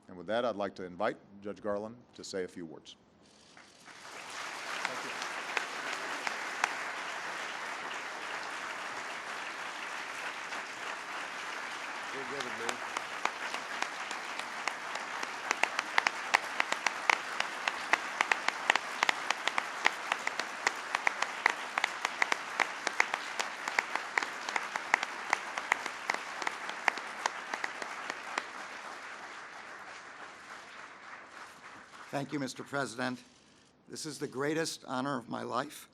And with that, I'd like to invite Judge Garland to say a few words. Thank you. Thank you, Mr. President. This is the greatest honor of my life,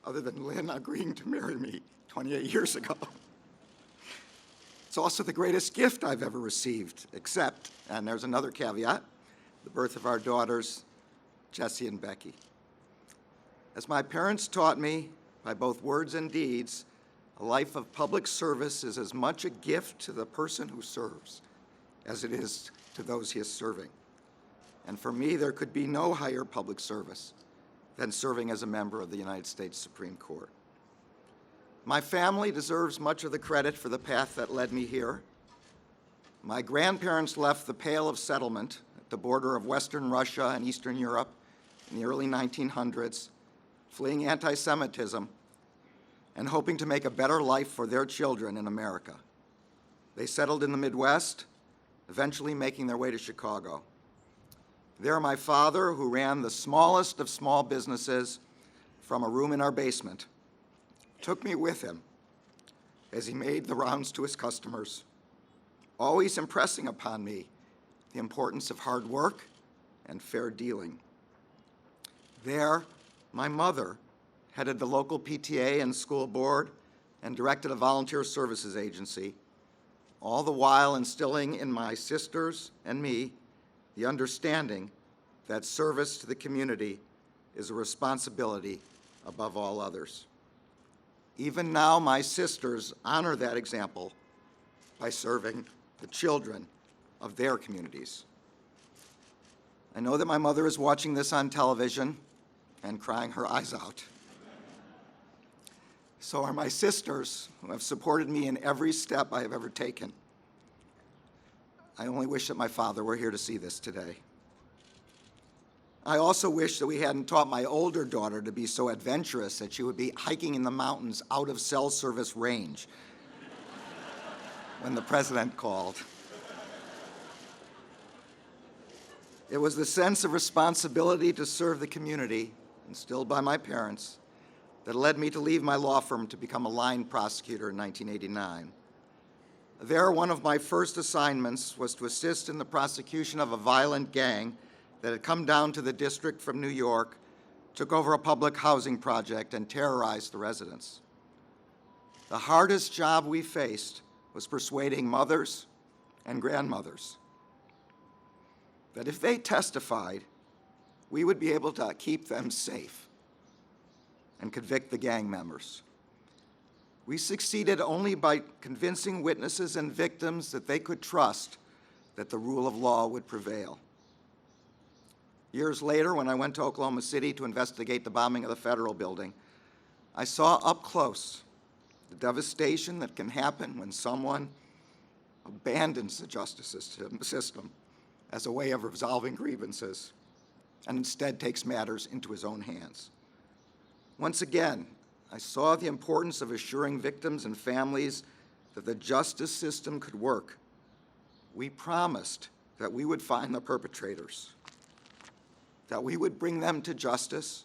other than Lynn agreeing to marry me 28 years ago. It's also the greatest gift I've ever received, except, and there's another caveat, the birth of our daughters, Jessie and Becky. As my parents taught me, by both words and deeds, a life of public service is as much a gift to the person who serves as it is to those he is serving. And for me, there could be no higher public service than serving as a member of the United States Supreme Court. My family deserves much of the credit for the path that led me here. My grandparents left the Pale of Settlement at the border of Western Russia and Eastern Europe in the early 1900s, fleeing anti-Semitism and hoping to make a better life for their children in America. They settled in the Midwest, eventually making their way to Chicago. There, my father, who ran the smallest of small businesses from a room in our basement, took me with him as he made the rounds to his customers, always impressing upon me the importance of hard work and fair dealing. There, my mother headed the local PTA and school board and directed a volunteer services agency, all the while instilling in my sisters and me the understanding that service to the community is a responsibility above all others. Even now, my sisters honor that example by serving the children of their communities. I know that my mother is watching this on television and crying her eyes out. So are my sisters, who have supported me in every step I have ever taken. I only wish that my father were here to see this today. I also wish that we hadn't taught my older daughter to be so adventurous that she would be hiking in the mountains out of cell service range when the president called. It was the sense of responsibility to serve the community, instilled by my parents, that led me to leave my law firm to become a line prosecutor in 1989. There, one of my first assignments was to assist in the prosecution of a violent gang that had come down to the district from New York, took over a public housing project, and terrorized the residents. The hardest job we faced was persuading mothers and grandmothers that if they testified, we would be able to keep them safe and convict the gang members. We succeeded only by convincing witnesses and victims that they could trust that the rule of law would prevail. Years later, when I went to Oklahoma City to investigate the bombing of the Federal Building, I saw up close the devastation that can happen when someone abandons the justice system as a way of resolving grievances and instead takes matters into his own hands. Once again, I saw the importance of assuring victims and families that the justice system could work. We promised that we would find the perpetrators, that we would bring them to justice,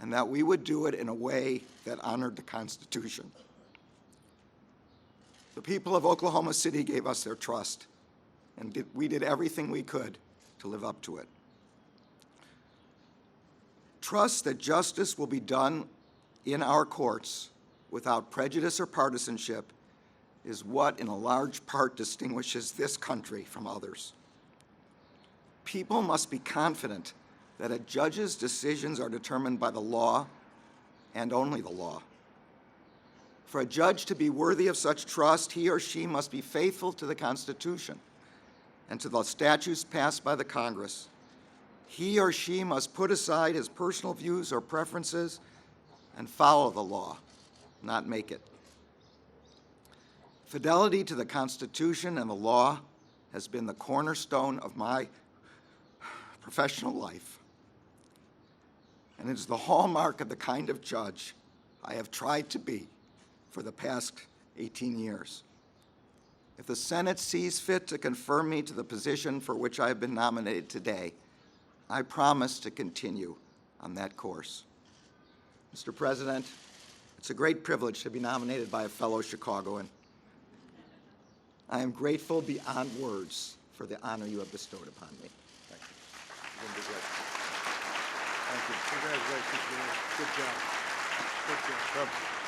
and that we would do it in a way that honored the Constitution. The people of Oklahoma City gave us their trust, and we did everything we could to live up to it. Trust that justice will be done in our courts without prejudice or partisanship is what, in a large part, distinguishes this country from others. People must be confident that a judge's decisions are determined by the law and only the law. For a judge to be worthy of such trust, he or she must be faithful to the Constitution and to the statutes passed by the Congress. He or she must put aside his personal views or preferences and follow the law, not make it. Fidelity to the Constitution and the law has been the cornerstone of my professional life, and it is the hallmark of the kind of judge I have tried to be for the past 18 years. If the Senate sees fit to confirm me to the position for which I have been nominated today, I promise to continue on that course. Mr. President, it's a great privilege to be nominated by a fellow Chicagoan. I am grateful beyond words for the honor you have bestowed upon me. Thank you. You're gonna do great. Thank you. Congratulations, man. Good job. Good job. Come.